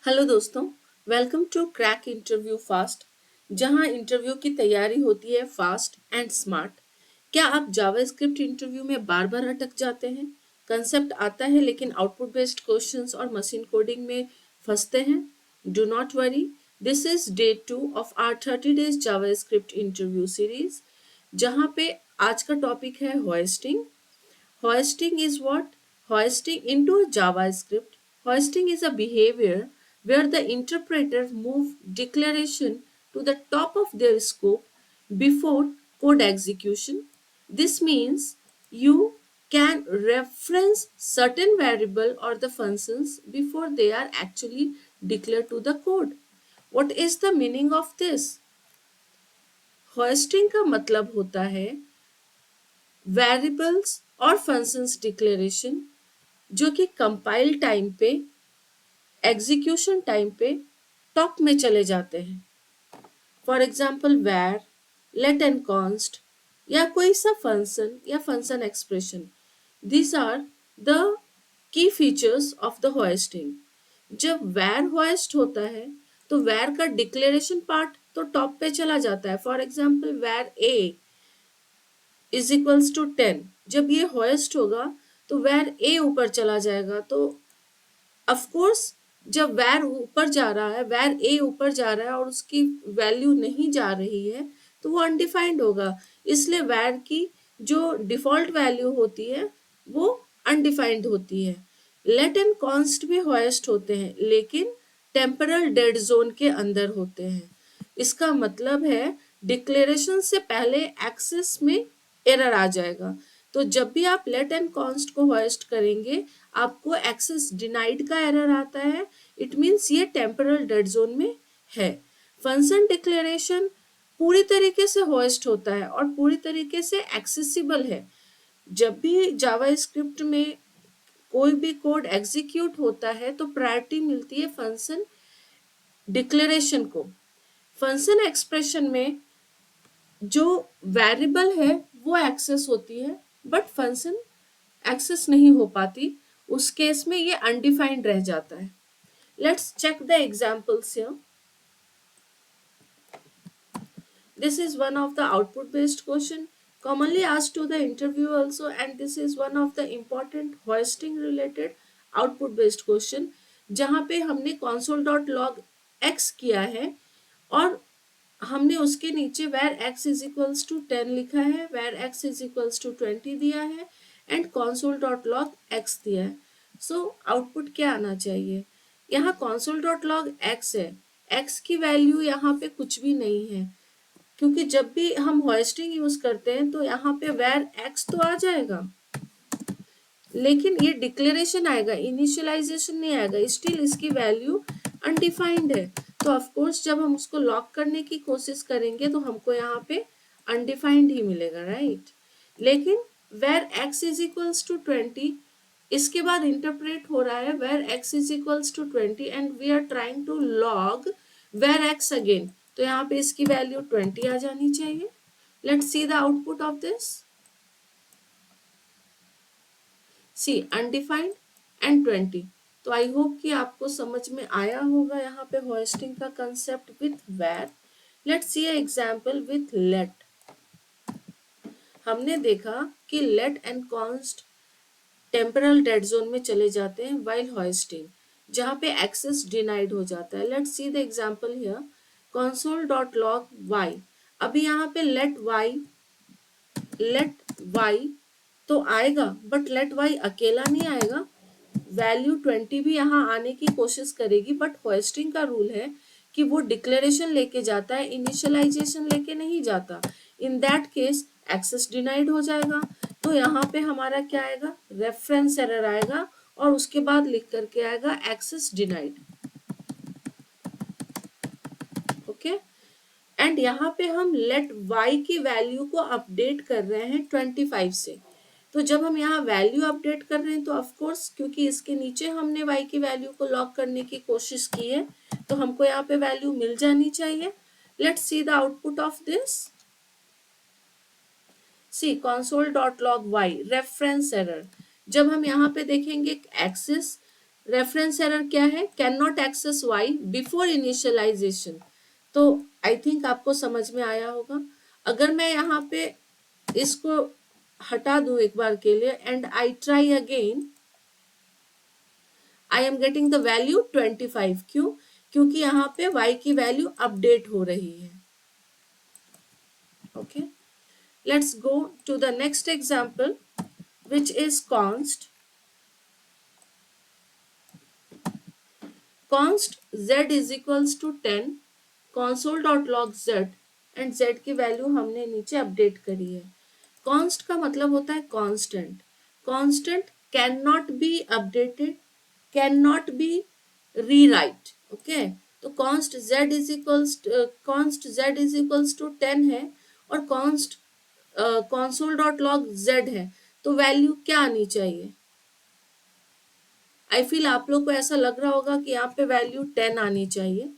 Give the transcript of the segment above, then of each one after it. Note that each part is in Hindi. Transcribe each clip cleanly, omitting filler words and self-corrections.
हेलो दोस्तों, welcome to crack interview fast. जहां इंटरव्यू की तैयारी होती है फास्ट एंड स्मार्ट। क्या आप जावास्क्रिप्ट इंटरव्यू में बार बार अटक जाते हैं? कंसेप्ट आता है लेकिन आउटपुट बेस्ड क्वेश्चंस और मशीन कोडिंग में फंसते हैं? Do not worry, this is day 2 of our 30 days JavaScript interview series, जहां पे आज का टॉपिक है hoisting. Hoisting is what? Hoisting into a JavaScript. Hoisting is a behavior where the interpreter move declaration to the top of their scope before code execution. This means you can reference certain variable or the functions before they are actually declared to the code. What is the meaning of this? Hoisting का मतलब होता है वेरिएबल्स और फंक्शंस डिक्लेरेशन जो कि कंपाइल टाइम पे, एग्जीक्यूशन टाइम पे टॉप में चले जाते हैं। For example var, let and const या कोई सा फंक्शन या function expression, these are the key features of the hoisting. जब वैर होइस्ट होता है तो वैर का डिक्लेरेशन पार्ट तो टॉप पे चला जाता है। फॉर एग्जाम्पल वैर ए इज इक्वल्स टू 10, जब ये होइस्ट होगा तो वैर ए ऊपर चला जाएगा। तो ऑफ कोर्स जब वैर ऊपर जा रहा है, वैर ए ऊपर जा रहा है और उसकी वैल्यू नहीं जा रही है तो वो अनडिफाइंड होगा। इसलिए वैर की जो डिफॉल्ट वैल्यू होती है वो अनडिफाइंड होती है। लेट एंड कॉन्स्ट भी होइस्ट होते हैं लेकिन टेम्परल डेड जोन के अंदर होते हैं। इसका मतलब है डिक्लेरेशन से पहले एक्सेस में एरर आ जाएगा। तो जब भी आप लेट एंड कॉन्स्ट को होइस्ट करेंगे आपको एक्सेस डिनाइड का एरर आता है। इट मीन्स ये टेम्परल डेड जोन में है। फंक्शन डिक्लेरेशन पूरी तरीके से होइस्ट होता है और पूरी तरीके से एक्सेसिबल है। जब भी जावास्क्रिप्ट में कोई भी कोड एग्जीक्यूट होता है तो प्रायोरिटी मिलती है फंक्शन डिक्लेरेशन को। फंक्शन एक्सप्रेशन में जो वेरिएबल है वो एक्सेस होती है बट फंक्शन एक्सेस नहीं हो पाती। उस केस में ये अनडिफाइंड रह जाता है। Let's check the examples here. This is one of the output based question commonly asked to the interview also, and this is one of the important hoisting related output based question जहाँ पे हमने console.log x किया है और हमने उसके नीचे where x is equals to 10 लिखा है, where x is equals to 20 दिया है and console.log x दिया है। So output क्या आना चाहिए? यहाँ console.log x है, x की वैल्यू यहाँ पे कुछ भी नहीं है क्योंकि जब भी हम होइस्टिंग यूज करते हैं तो यहाँ पे वेर एक्स तो आ जाएगा लेकिन ये डिक्लेरेशन आएगा, इनिशियलाइजेशन नहीं आएगा। स्टिल इसकी वैल्यू अनडिफाइंड है। तो ऑफ कोर्स जब हम उसको लॉक करने की कोशिश करेंगे तो हमको यहाँ पे अनडिफाइंड ही मिलेगा, राइट। लेकिन var x is equals to 20, इसके बाद इंटरप्रेट हो रहा है var x is equals to 20 and we are trying to log var x again. तो यहाँ पे इसकी वैल्यू 20 आ जानी चाहिए। Let's see the output of this. See undefined and 20। तो आई होप कि आपको समझ में आया होगा यहाँ पे होइस्टिंग का concept with var. Let's see example with let. हमने देखा कि let and const temporal dead zone में चले जाते हैं वाइल होइस्टिंग, जहाँ पे एक्सेस डिनाइड हो जाता है। Let's see the example here. console.log y, अभी यहाँ पे let y तो आएगा बट let y अकेला नहीं आएगा, वैल्यू 20 भी यहाँ आने की कोशिश करेगी बट होइस्टिंग का रूल है कि वो डिक्लेरेशन लेके जाता है, इनिशियलाइजेशन लेके नहीं जाता। In that case access denied हो जाएगा। तो यहाँ पे हमारा क्या आएगा, रेफरेंस एरर आएगा और उसके बाद लिख करके आएगा एक्सेस डिनाइड। ओके एंड यहाँ पे हम लेट y की वैल्यू को अपडेट कर रहे हैं 25 से। तो जब हम यहाँ वैल्यू अपडेट कर रहे हैं तो ऑफ कोर्स क्योंकि इसके नीचे हमने y की वैल्यू को लॉक करने की कोशिश की है तो हमको यहाँ पे वैल्यू मिल जानी चाहिए। Let's see the output of this. See console.log y reference error. जब हम यहाँ पे देखेंगे एक्सेस रेफरेंस एरर क्या है? Can not access y before initialization. तो आई थिंक आपको समझ में आया होगा। अगर मैं यहाँ पे इसको हटा दूं एक बार के लिए and I try again, I am getting the value 25। क्यों? क्योंकि यहाँ पे y की वैल्यू अपडेट हो रही है। Okay, let's go to the next example which is const z is equals to 10 console.log z and z की वैल्यू हमने नीचे अपडेट करी है। const का मतलब होता है constant. Constant can not be updated, can not be rewrite. Okay, तो const z is equals to 10 है और const console.log z है, तो वैल्यू क्या आनी चाहिए? आई फील आप लोग को ऐसा लग रहा होगा कि यहाँ पे वैल्यू 10 आनी चाहिए,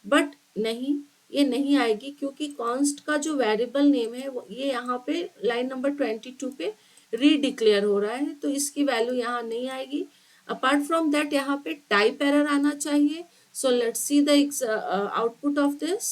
बट नहीं, ये नहीं आएगी क्योंकि कॉन्स्ट का जो वेरिएबल नेम है ये यहाँ पे लाइन नंबर 22 पे रीडिक्लेयर हो रहा है, तो इसकी वैल्यू यहाँ नहीं आएगी। अपार्ट फ्रॉम दैट यहाँ पे टाइप एरर आना चाहिए। So let's see the output of this.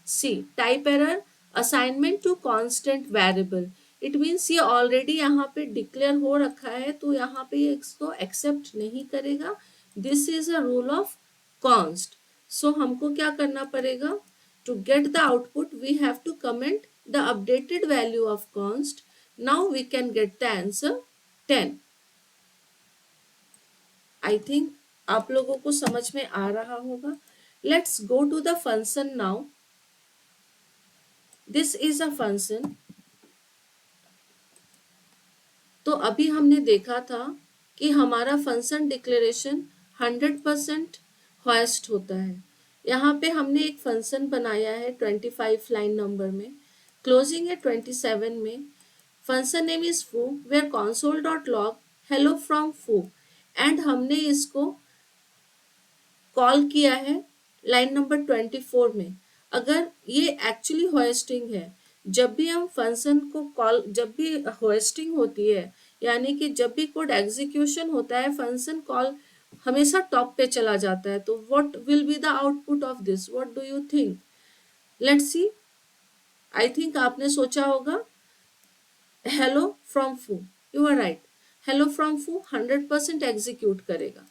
See type error assignment to constant variable, it means ये ऑलरेडी यहाँ पे डिक्लेयर हो रखा है, तो यहाँ पे ये इसको एक्सेप्ट नहीं करेगा। This is a rule of const. So हमको क्या करना पड़ेगा? To get the output we have to comment the updated value of const. Now we can get the answer 10। I think आप लोगों को समझ में आ रहा होगा। Let's go to the function now. This is a function. तो अभी हमने देखा था कि हमारा फंक्शन डिक्लेरेशन 100% होस्ट होता है। यहाँ पे हमने एक फंक्शन बनाया है 25 लाइन नंबर में, क्लोजिंग है 27 में। Function name is foo where console.log hello from foo and हमने इसको कॉल किया है लाइन नंबर 24 में। अगर ये एक्चुअली होस्टिंग है, जब भी हम फंक्शन को कॉल, जब भी होस्टिंग होती है यानी कि जब भी कोड एग्जीक्यूशन होता है, फंक्शन कॉल हमेशा टॉप पे चला जाता है। तो what will be the output of this? What do you think? Let's see. I think आपने सोचा होगा hello from foo. You are right, hello from foo 100% execute करेगा।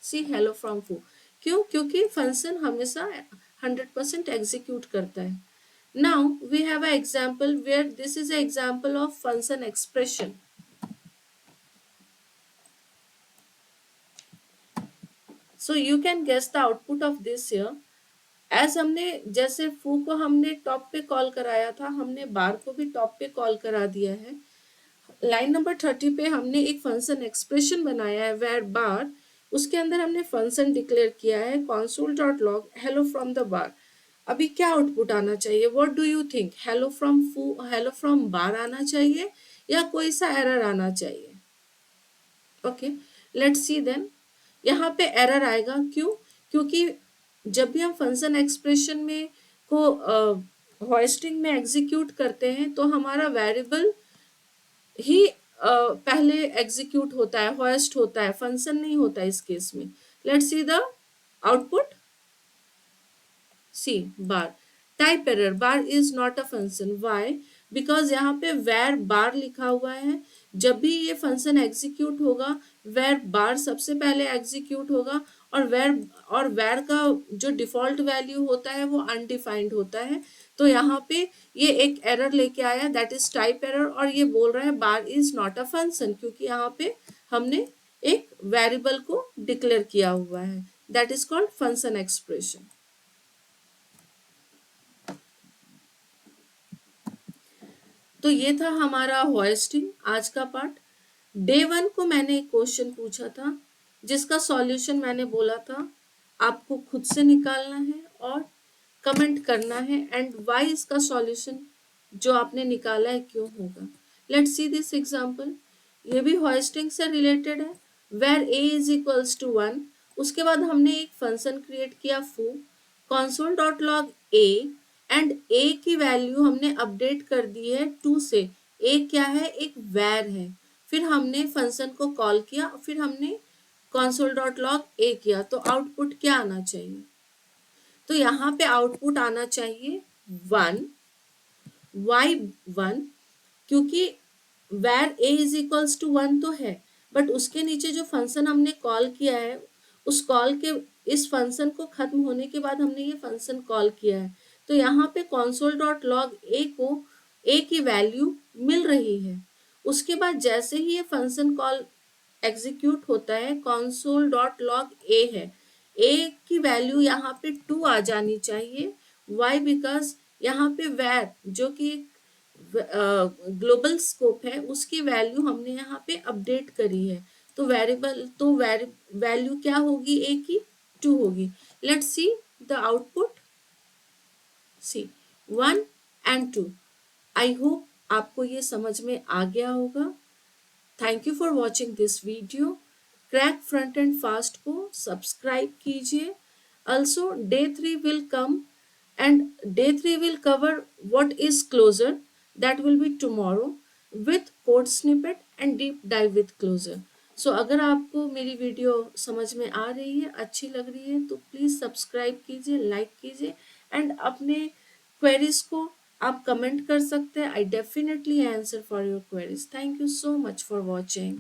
सी हेलो फ्रॉम फू, क्यों? क्योंकि फंक्शन हमेशा 100% एग्जीक्यूट करता है। Now we have a example where this is a example of function expression. So you can guess the output of this here. As हमने जैसे फू को हमने टॉप पे कॉल कराया था, हमने बार को भी टॉप पे कॉल करा दिया है। लाइन नंबर 30 पे हमने एक फंक्शन एक्सप्रेशन बनाया है वेयर बार, उसके अंदर हमने फंक्शन डिक्लेयर किया है console.log hello from the bar। अभी क्या आउटपुट आना चाहिए? What do you think? Hello from foo, hello from bar आना चाहिए या कोई सा एरर आना चाहिए? Okay, let's see then. यहाँ पे एरर आएगा। क्यों? क्योंकि जब भी हम फंक्शन एक्सप्रेशन में को होस्टिंग में एग्जीक्यूट करते हैं तो हमारा वेरिएबल ही पहले एग्जीक्यूट होता है, होस्ट होता है, फंक्शन नहीं होता इस केस में। Let's see the output. See bar type error, bar is not a function. Why? Because यहाँ पे वेर बार लिखा हुआ है। जब भी ये फंक्शन एग्जीक्यूट होगा, वेर बार सबसे पहले एग्जीक्यूट होगा और वेर का जो डिफॉल्ट वैल्यू होता है वो अनडिफाइंड होता है। तो यहाँ पे ये एक एरर लेके आया, दैट इज टाइप एरर, और ये बोल रहा है बार इज नॉट अ फंक्शन, क्योंकि यहाँ पे हमने एक वेरिएबल को डिक्लेयर किया हुआ है, that is called function expression. तो ये था हमारा होस्टिंग आज का पार्ट। डे 1 को मैंने एक क्वेश्चन पूछा था जिसका सॉल्यूशन मैंने बोला था आपको खुद से निकालना है और कमेंट करना है एंड वाई इसका सॉल्यूशन जो आपने निकाला है क्यों होगा। Let's see this example. ये भी होस्टिंग से रिलेटेड है। Var a is equals to 1, उसके बाद हमने एक फंक्शन क्रिएट किया फू console.log a एंड a की वैल्यू हमने अपडेट कर दी है 2 से। a क्या है? एक वैर है। फिर हमने फंक्शन को कॉल किया, फिर हमने console.log a किया, तो आउटपुट क्या आना चाहिए? तो यहाँ पे आउटपुट आना चाहिए 1, y1, क्योंकि where a is equals to 1 तो है, बट उसके नीचे जो फंक्शन हमने कॉल किया है, उस कॉल के इस फंक्शन को खत्म होने के बाद हमने ये फंक्शन कॉल किया है, तो यहाँ पे console.log a को a की वैल्यू मिल रही है। उसके बाद जैसे ही ये फंक्शन कॉल एग्जीक्यूट होता है, console.log a है, a की वैल्यू यहाँ पे 2 आ जानी चाहिए। why? बिकॉज यहाँ पे where जो कि ग्लोबल स्कोप है, उसकी वैल्यू हमने यहाँ पे अपडेट करी है, तो वैल्यू क्या होगी? a की 2 होगी। Let's see the output. See 1 and 2। I hope आपको ये समझ में आ गया होगा। Thank you for watching this video. Crack front end fast को सब्सक्राइब कीजिए। Also, day 3 will come, and day 3 will cover what is closure, that will be tomorrow, with code snippet and deep dive with closure. So अगर आपको मेरी वीडियो समझ में आ रही है, अच्छी लग रही है, तो प्लीज़ सब्सक्राइब कीजिए, लाइक कीजिए, एंड अपने क्वेरीज को आप कमेंट कर सकते हैं। I definitely answer for your queries. Thank you so much for watching.